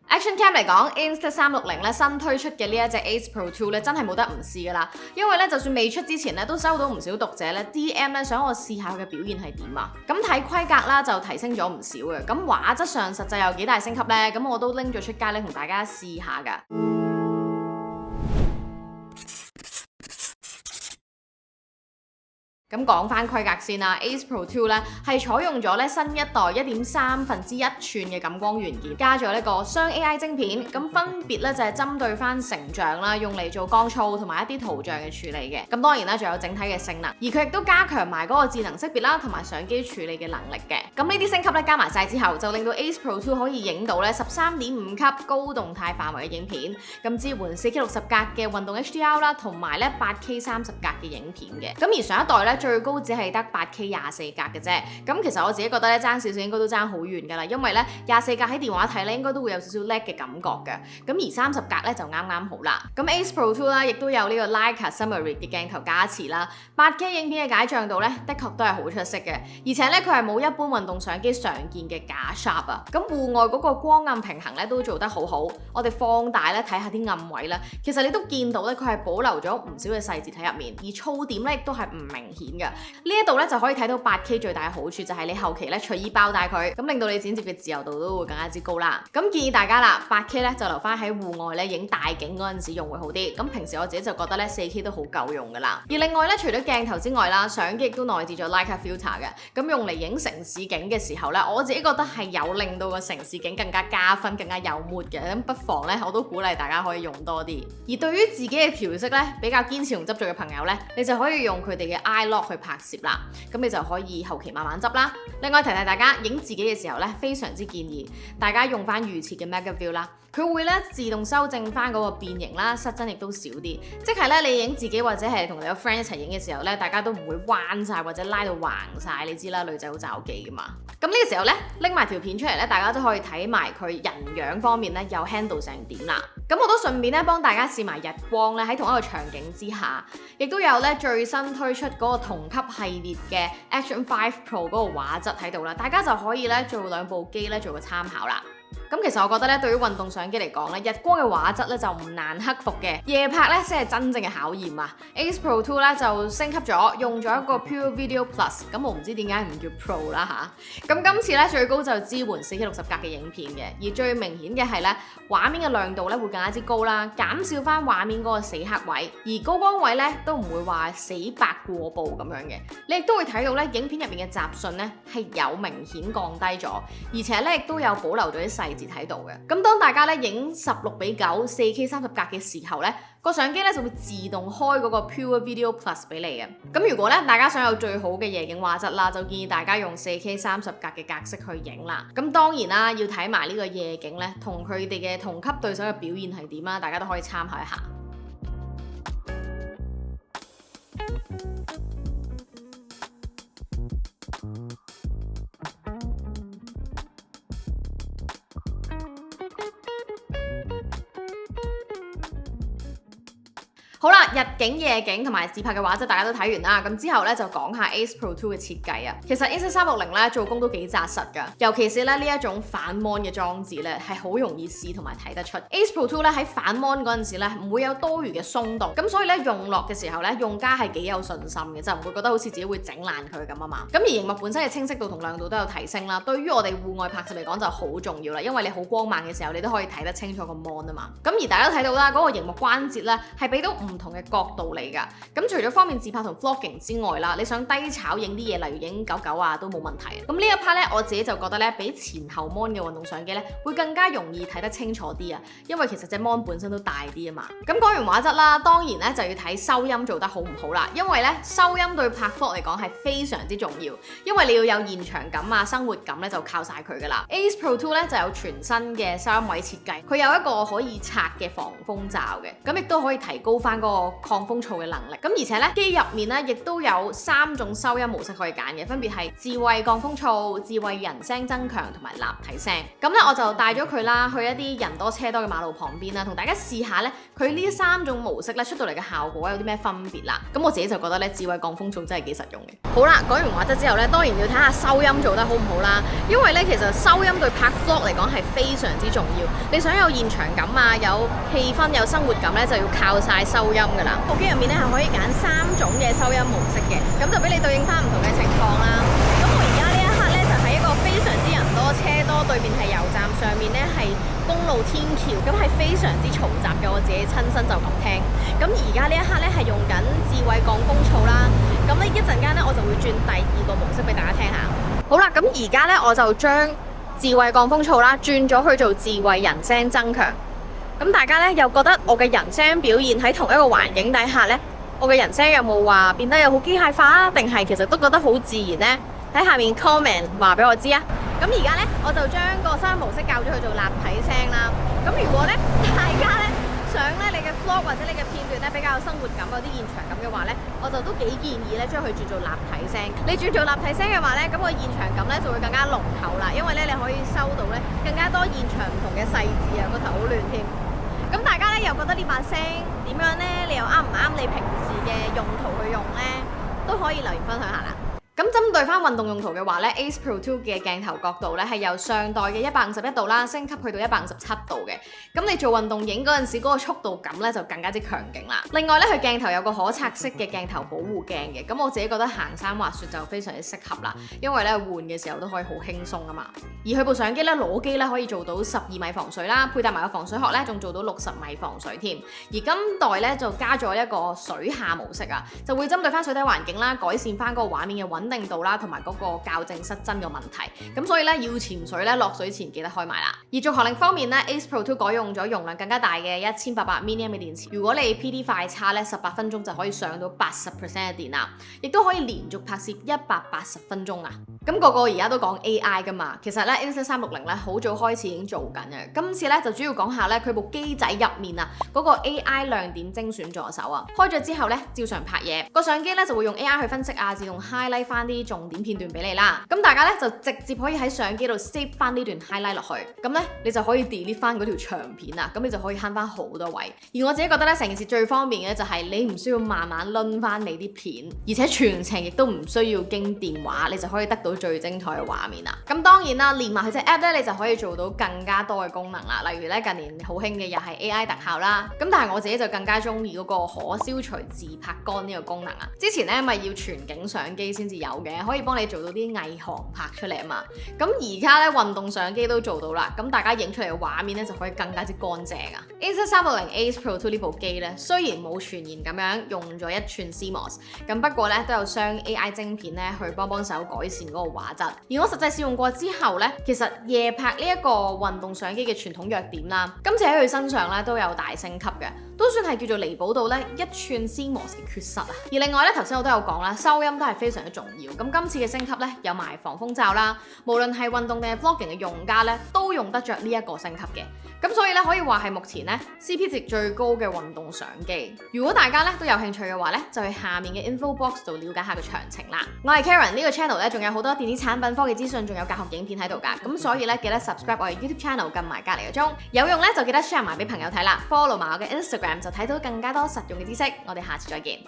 Action Cam 嚟講 Insta360 咧新推出嘅呢一隻 Ace Pro 2咧真係冇得唔試噶啦，因為咧就算未出之前咧都收到唔少讀者咧 DM 咧想我試下佢嘅表現係點啊。咁睇規格啦就提升咗唔少嘅，咁畫質上實際有幾大升級咧？咁我都拎咗出街咧同大家試下噶。咁講翻規格先啦 ，Ace Pro 2咧係採用咗咧新一代1.1/3寸嘅感光元件，加咗呢個雙 AI 晶片，咁分別咧就係針對翻成像啦，用嚟做降噪同埋一啲圖像嘅處理嘅。咁當然啦，仲有整體嘅性能，而佢亦都加強埋嗰個智能識別啦，同埋相機處理嘅能力嘅。咁呢啲升級咧加埋晒之後，就令到 Ace Pro 2可以影到咧13.5級高動態範圍嘅影片，咁支援4K 60格嘅運動 HDR 啦，同埋咧8K 30格嘅影片嘅。咁而上一代咧最高只係得8K 24格嘅啫，咁其實我自己覺得咧爭少少應該都爭好遠㗎啦，因為咧24格喺電話睇咧應該都會有少少 lag 嘅感覺嘅，咁而30格咧就啱啱好啦。咁 Ace Pro 2啦，亦都有呢個 Leica Summary 嘅鏡頭加持啦，8K 影片嘅解像度咧的確都係好出色嘅，而且咧佢係冇一般運動相機常見嘅假 sharp 啊，咁戶外嗰個光暗平衡咧都做得好好。我哋放大咧睇下啲暗位咧，其實你都見到咧佢係保留咗唔少嘅細節喺入面，而噪點咧亦都係唔明顯嘅。呢一度咧就可以睇到8K 最大嘅好處就係你後期咧隨意爆大佢，咁令到你剪接嘅自由度都會更加之高啦。咁建議大家啦，8K 咧就留翻喺戶外咧影大景嗰陣時用會好啲。咁平時我自己就覺得咧4K 都好夠用噶啦。而另外咧除咗鏡頭之外啦，相機亦都內置咗 Leica Filter 嘅，咁用嚟影城市景嘅時候咧，我自己覺得係有令到個城市景更加加分、更加有 mood 嘅。咁不妨咧我都鼓勵大家可以用多啲。而對於自己嘅調色咧比較堅持同執着嘅朋友咧，你就可以用佢哋嘅 iLog 去拍攝啦，咁你就可以後期慢慢執啦。另外提大家，影自己嘅時候咧，非常之建議大家用翻預設嘅 Megaview 啦，佢會咧自動修正翻嗰個變形啦，失真亦都少啲。即係咧你影自己或者係同你個 friend 一齊影嘅時候咧，大家都唔會彎晒或者拉到橫晒，你知啦，女仔好罩機噶嘛。咁呢個時候咧拎埋條片出嚟咧，大家都可以睇埋佢人樣方面咧又 handle 成點啦。咁我都順便咧幫大家試埋日光咧喺同一個場景之下，亦都有咧最新推出嗰個同級系列嘅 Action 5 Pro 嗰個畫質喺度啦，大家就可以咧做兩部機咧做個參考啦。咁其實我覺得咧，對於運動相機嚟講咧，日光嘅畫質咧就唔難克服嘅，夜拍咧先係真正嘅考驗啊。Ace Pro 2咧就升級咗，用咗一個 Pure Video Plus， 咁我唔知點解唔叫 Pro 啦吓。咁今次咧最高就支援4K 60格嘅影片嘅，而最明顯嘅係咧畫面嘅亮度咧會更加之高啦，減少翻畫面嗰個死黑位，而高光位咧都唔會話死白過曝咁樣嘅。你亦都會睇到咧影片入面嘅雜訊咧係有明顯降低咗，而且咧亦都有保留咗啲細節喺度嘅。咁當大家咧影16:9 4K 30格嘅時候咧，個相機咧就會自動開嗰個 Pure Video Plus 俾你嘅。咁如果咧大家想有最好嘅夜景畫質啦，就建議大家用4K 30格嘅格式去影啦。咁當然啦，要睇埋呢個夜景咧同佢哋嘅同級對手嘅表現係點啦，大家都可以參考一下。好啦，日景、夜景同埋自拍嘅畫質大家都睇完啦，咁之後咧就講下 Ace Pro 2嘅設計啊。其實 Insta360咧做工都幾紮實㗎，尤其是咧呢一種反 mon 嘅裝置咧係好容易試同埋睇得出。Ace Pro 2咧喺反 mon 嗰陣時咧唔會有多餘嘅鬆動，咁所以咧用落嘅時候咧用家係幾有信心嘅，就唔會覺得好似自己會整爛佢咁啊嘛。咁而熒幕本身嘅清晰度同亮度都有提升啦，對於我哋戶外拍攝嚟講就好重要啦，因為你好光猛嘅時候你都可以睇得清楚個 mon 啊嘛。咁而大家都睇到啦，嗰個熒幕關節咧係俾到唔同嘅角度嚟㗎，咁除咗方便自拍同 vlogging 之外啦，你想低炒影啲嘢，例如影狗狗啊都冇問題。咁呢一 part 咧，我自己就覺得咧，比前後 mon 嘅運動相機咧會更加容易睇得清楚啲啊，因為其實隻 mon 本身都大啲啊嘛。咁講完畫質啦，當然咧就要睇收音做得好唔好啦，因為咧收音對拍 vlog 嚟講係非常之重要，因為你要有現場感啊、生活感咧就靠晒佢㗎啦。Ace Pro 2咧就有全新嘅收音位設計，佢有一個可以拆嘅防風罩嘅，咁亦都可以提高翻翻嗰個抗風噪嘅能力。咁而且咧機入面咧亦都有3種收音模式可以揀嘅，分別係智慧降風噪、智慧人聲增強同埋立體聲。咁咧我就帶咗佢啦去一啲人多車多嘅馬路旁邊啦，同大家試下咧佢呢3種模式咧出到嚟嘅效果有啲咩分別啦。咁我自己就覺得咧智慧降風噪真係幾實用嘅。好啦，講完畫質之後咧，當然要睇下收音做得好唔好啦。因為咧其實收音對拍 vlog 嚟講係非常之重要。你想有現場感啊，有氣氛、有生活感咧，就要靠晒收音噶啦。部機入面咧係可以揀3種嘅收音模式嘅，咁就俾你對應翻唔同嘅情況啦。咁我而家呢一刻咧就喺一個非常之人多車多，對面係油站，上面咧係公路天橋，咁係非常之嘈雜嘅。我自己親身就咁聽。咁而家呢一刻咧係用緊智慧降風噪啦。咁呢一陣間咧我就會轉第2個模式俾大家聽下。好啦，咁而家咧我就將智慧降風噪啦轉咗去做智慧人聲增強。咁大家咧又覺得我嘅人聲表現喺同一個環境底下咧，我嘅人聲有冇話變得有好機械化啊？定係其實都覺得好自然呢？喺下面 comment 話俾我知啊！咁而家咧我就將個收音模式校咗去做立體聲啦。咁如果咧大家咧想咧你嘅 vlog 或者你嘅片段咧比較有生活感、有啲現場感嘅話咧，我就都幾建議咧將佢轉做立體聲。你轉做立體聲嘅話咧，咁個現場感咧就會更加濃厚啦，因為咧你可以收到咧更加多現場唔同嘅細節啊，個頭好亂添。咁大家咧又覺得呢把聲點樣呢？你又啱唔啱你平時嘅用途去用呢？都可以留言分享下啦。咁針對翻運動用途嘅話咧 ，Ace Pro 2嘅鏡頭角度咧係由上代嘅151度啦，升級去到157度嘅。咁你做運動影嗰陣時，嗰個速度感咧就更加之強勁啦。另外咧，佢鏡頭有個可拆式嘅鏡頭保護鏡嘅。咁我自己覺得行山滑雪就非常之適合啦，因為咧換嘅時候都可以好輕鬆啊嘛。而佢部相機咧裸機咧可以做到12米防水啦，配搭埋個防水殼咧仲做到60米防水添。而今代咧就加咗一個水下模式啊，就會針對翻水底環境啦，改善翻嗰個畫面嘅穩定度啦，同埋嗰個校正失真嘅問題。咁所以咧要潛水咧落水前記得開埋啦。而續航力方面咧 ，Ace Pro 2改用咗容量更加大嘅1800 mAh嘅電池。如果你 PD 快叉咧18分鐘就可以上到80% 嘅電啦，亦都可以連續拍攝180分鐘啊！咁個而家都講 AI 噶嘛，其實咧 Insta360咧好早開始已經做緊嘅。今次咧就主要講下咧佢部機仔入面啊嗰個 AI 亮點精選助手啊，開咗之後咧照常拍嘢，個相機咧就會用 AI 去分析啊，自動 highlight 翻啲重點片段俾你啦。咁大家咧就直接可以喺相機度 save 翻呢段 highlight 落去，咁咧你就可以 delete 翻嗰條長片啊，咁你就可以慳翻好多位。而我自己覺得咧成件事最方便嘅就係你唔需要慢慢掄翻你啲片，而且全程亦都唔需要經電話，你就可以得到最精彩嘅畫面啦。咁當然啦，連埋佢隻 app 咧，你就可以做到更加多嘅功能啦。例如咧近年好興嘅又係 AI 特效啦。咁但係我自己就更加中意嗰個可消除自拍杆呢個功能啊。之前咧咪要全景相機先至有嘅，可以幫你做到啲偽航拍出嚟啊嘛。咁而家咧運動相機都做到啦，咁大家影出嚟嘅畫面咧就可以更加之乾淨啊。Insta360 Ace Pro 2呢部機咧雖然冇傳言咁樣用咗1寸 CMOS， 咁不過咧都有雙 AI 晶片咧去幫手改善嗰個畫質。而我實際試用過之後咧，其實夜拍呢一個運動相機嘅傳統弱點啦，今次喺佢身上咧都有大升級嘅，都算係叫做彌補到咧1寸 CMOS 嘅缺失啊。而另外咧頭先我都有講啦，收音都係非常之重要。咁今次嘅升級咧有埋防風罩啦，無論係運動定係 vlogging 嘅用家咧都用得着呢一個升級嘅。咁所以咧可以話係目前咧 CP 值最高嘅運動相機。如果大家咧都有興趣嘅話咧，就去下面嘅 info box 度了解下個詳情啦。我係 Karen，呢個 channel 咧仲有好多電子產品科技資訊，仲有教學影片喺度㗎。咁所以咧記得 subscribe 我嘅 YouTube channel， 撳埋隔離個鐘，有用咧就記得 share 埋俾朋友睇啦。follow 埋我嘅 Instagram 就睇到更加多實用嘅知識。我哋下次再見。